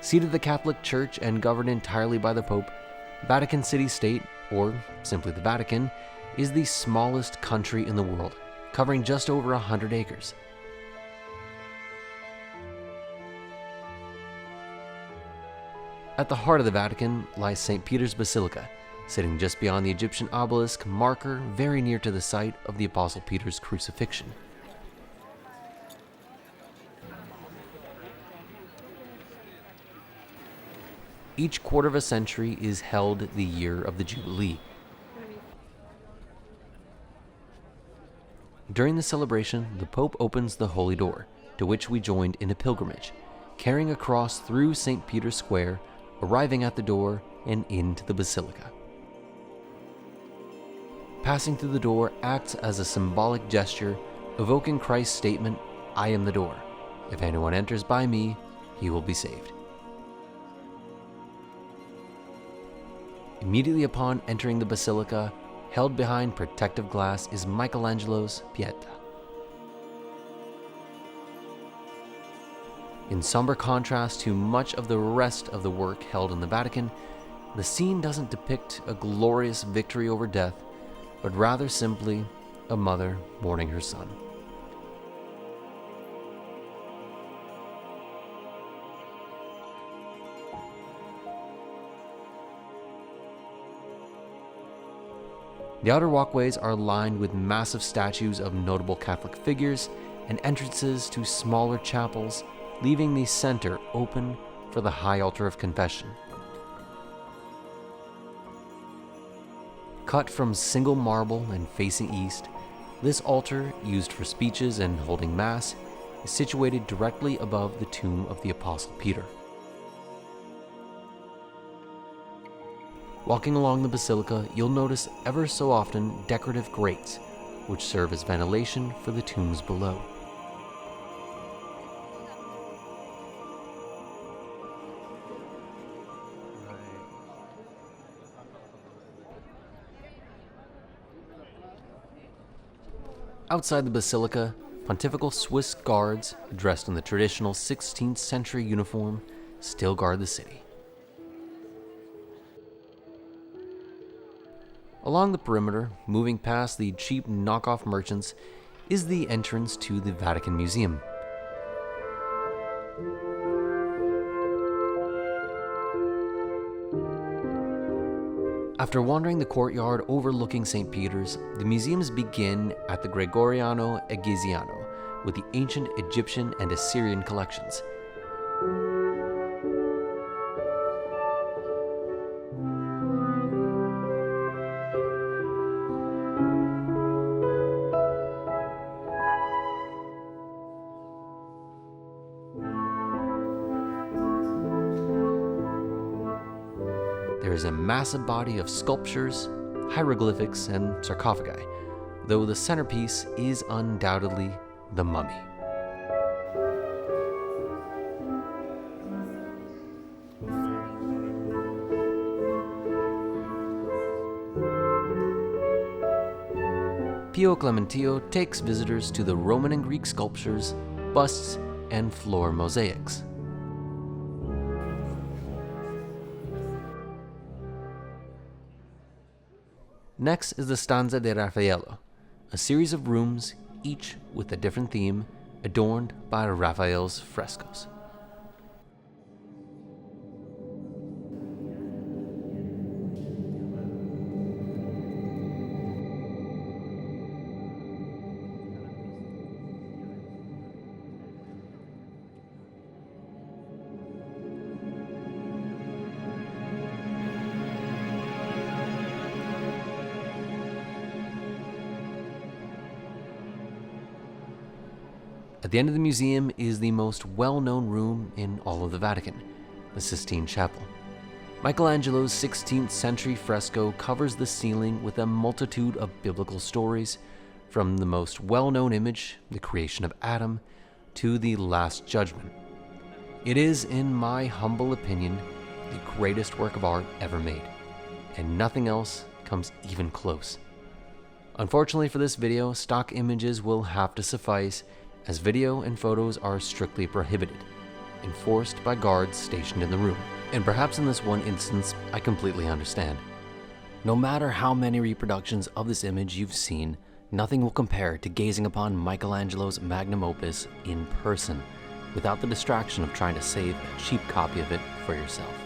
Seat of the Catholic Church and governed entirely by the Pope, Vatican City State, or simply the Vatican, is the smallest country in the world, covering just over 100 acres. At the heart of the Vatican lies St. Peter's Basilica, sitting just beyond the Egyptian obelisk marker very near to the site of the Apostle Peter's crucifixion. Each quarter of a century is held the year of the Jubilee. During the celebration, the Pope opens the Holy Door, to which we joined in a pilgrimage, carrying a cross through St. Peter's Square, arriving at the door and into the Basilica. Passing through the door acts as a symbolic gesture, evoking Christ's statement, "I am the door. If anyone enters by me, he will be saved." Immediately upon entering the Basilica, held behind protective glass is Michelangelo's Pieta. In somber contrast to much of the rest of the work held in the Vatican, the scene doesn't depict a glorious victory over death, but rather simply a mother mourning her son. The outer walkways are lined with massive statues of notable Catholic figures and entrances to smaller chapels, leaving the center open for the high altar of confession. Cut from single marble and facing east, this altar, used for speeches and holding Mass, is situated directly above the tomb of the Apostle Peter. Walking along the Basilica, you'll notice ever so often decorative grates, which serve as ventilation for the tombs below. Outside the Basilica, pontifical Swiss guards, dressed in the traditional 16th century uniform, still guard the city. Along the perimeter, moving past the cheap knockoff merchants, is the entrance to the Vatican Museum. After wandering the courtyard overlooking St. Peter's, the museums begin at the Gregoriano Egiziano with the ancient Egyptian and Assyrian collections. There is a massive body of sculptures, hieroglyphics, and sarcophagi, though the centerpiece is undoubtedly the mummy. Pio Clementino takes visitors to the Roman and Greek sculptures, busts, and floor mosaics. Next is the Stanza di Raffaello, a series of rooms, each with a different theme, adorned by Raphael's frescoes. At the end of the museum is the most well-known room in all of the Vatican, the Sistine Chapel. Michelangelo's 16th century fresco covers the ceiling with a multitude of biblical stories, from the most well-known image, the creation of Adam, to the Last Judgment. It is, in my humble opinion, the greatest work of art ever made, and nothing else comes even close. Unfortunately for this video, stock images will have to suffice, as video and photos are strictly prohibited, enforced by guards stationed in the room. And perhaps in this one instance, I completely understand. No matter how many reproductions of this image you've seen, nothing will compare to gazing upon Michelangelo's magnum opus in person, without the distraction of trying to save a cheap copy of it for yourself.